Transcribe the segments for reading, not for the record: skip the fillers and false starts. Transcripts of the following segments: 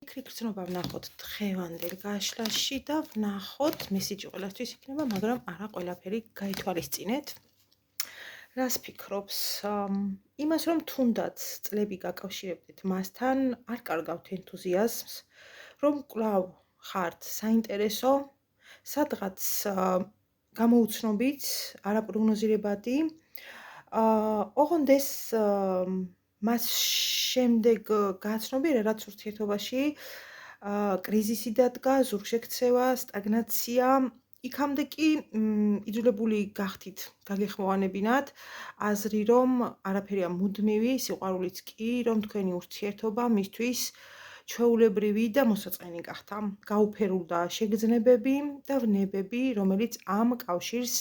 გრძნობა ვნახოთ დღევანდელ გაშლაში და ვნახოთ მესიჯი ყველასთვის იქნება, მაგრამ არა ყველაფერი გაითვალისწინეთ. რას ფიქრობს? იმას, რომ თუნდაც წლები გაკავშირებდეთ მასთან, არ კარგავთ ენთუზიაზმს, რომ კვლავ ხართ საინტერესო, სადღაც გამოუცნობიც, არაპროგნოზირებადი. ოღონდ ეს მას შემდეგ გააცნობიერა, რაც ურთიერთობაში კრიზისი დადგა, ზურგშექცევა, სტაგნაცია. იქამდე კი იძულებული გახდით გაგეხმოვანებინათ აზრი, რომ არაფერია მუდმივი, სიყვარულიც კი, რომ თქვენი ურთიერთობა მისთვის ჩვეულებრივი და მოსაწყენი გახდა. გაუფერულდა შეგრძნებები და ვნებები, რომელიც ამ კავშირს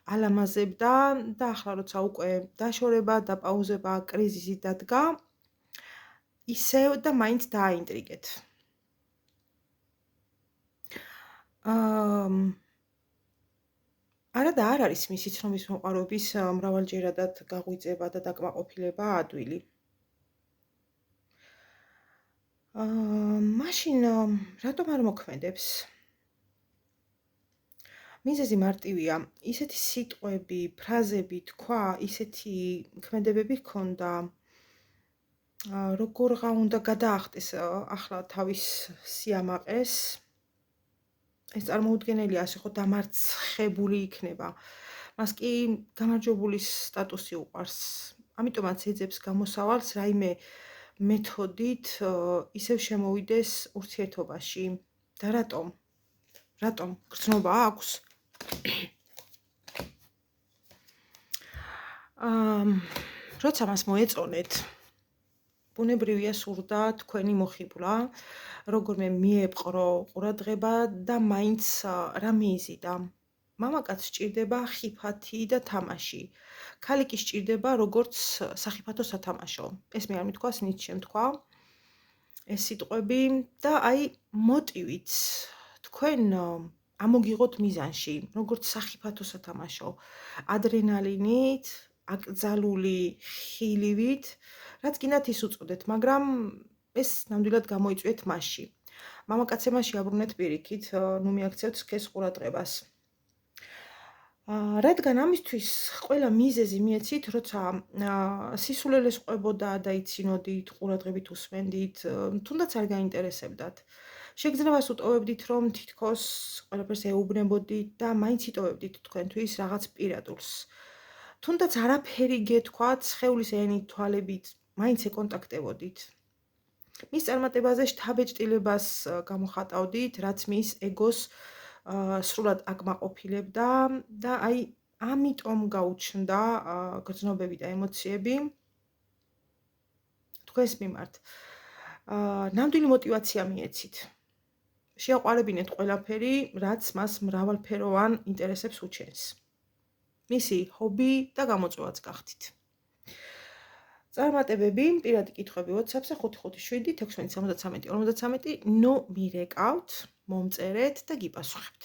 ალამაზებდა და ახლა როცა უკვე დაშორება, დაპაუზება, კრიზისი დადგა, ისევ და მაინც დააინტრიგეთ. არა და არ არის მისი ცნობის მოყვარობის მრავალჯერადად გაღვიძება და დაკმაყოფილება ადვილი. მაშინ რატომ არ მოქმედებს? მიზეზი მარტივია. ისეთი სიტყვები, ფრაზები თქვა, ისეთი ქმედებები ჰქონდა, როგორღა უნდა გადაახტეს ახლა თავის სიამაყეს. ეს წარმოუდგენელია, ასე ხო დამარცხებული იქნება. მას კი გამარჯვებულის სტატუსი უყვარს. ამიტომაც ეძებს გამოსავალს რაიმე მეთოდით ისევ შემოვიდეს ურთიერთობაში. და რატომ? რატომ? გრძნობა აქვს? როცა მას მოეწონეთ, ბუნებრივია სურდა თქვენი მოხიბლა, როგორმე მიეპყრო ყურადღება და მაინც რა მიიზიდა. მამაკაცს სჭირდება ხიფათი და თამაში. ქალი კი სჭირდება როგორც სახიფათო სათამაშო. ეს მე არ მithქვას, ნიცშემ თქვა ეს სიტყვები და აი მოტივიც თქვენ ამოგიღოთ მიზანში, როგორც სახიფათო სათამაშო, ადრენალინით, აკრძალული ხილივით, რაც გინდათ ის უწოდეთ, მაგრამ ეს ნამდვილად გამოიწვიეთ მასში. მამაკაცებმა შეაბრუნეთ პირიქით, ნუ მიაქცევთ სქესს ყურადღებას. რადგან ამისთვის ყველა მიზეზი მიეცით, როცა სისულელეს ყვებოდა და იცინოდით, ყურადღებით უსმენდით, თუნდაც არ გაინტერესებდათ. შეგრძნებას უტოვებდით, რომ თითქოს ყველაფერს ეუბნებოდით და მაინც იტოვებდით თქვენთვის რაღაც პირადულს. თუნდაც არაფერი გეთქვათ, სხეულის ენით, თვალებით, მაინც ეკონტაქტებოდით. მის წარმატებაზე შთაბეჭდილებას გამოხატავდით, რაც მის ეგოს სრულად აკმაყოფილებდა და აი ამიტომ გაუჩნდა გრძნობები და ემოციები თქვენს მიმართ. ნამდვილი მოტივაცია მიეცით. შეაყვარებინეთ ყველაფერი, რაც მას მრავალფეროვან ინტერესებს უჩენს. მისი ჰობი და გამოწვევაც გახდით. წარმატებები, პირადი კითხვები WhatsApp-ზე 557 673 53. ნუ მირეკავთ, მომწერეთ და გიპასუხებთ.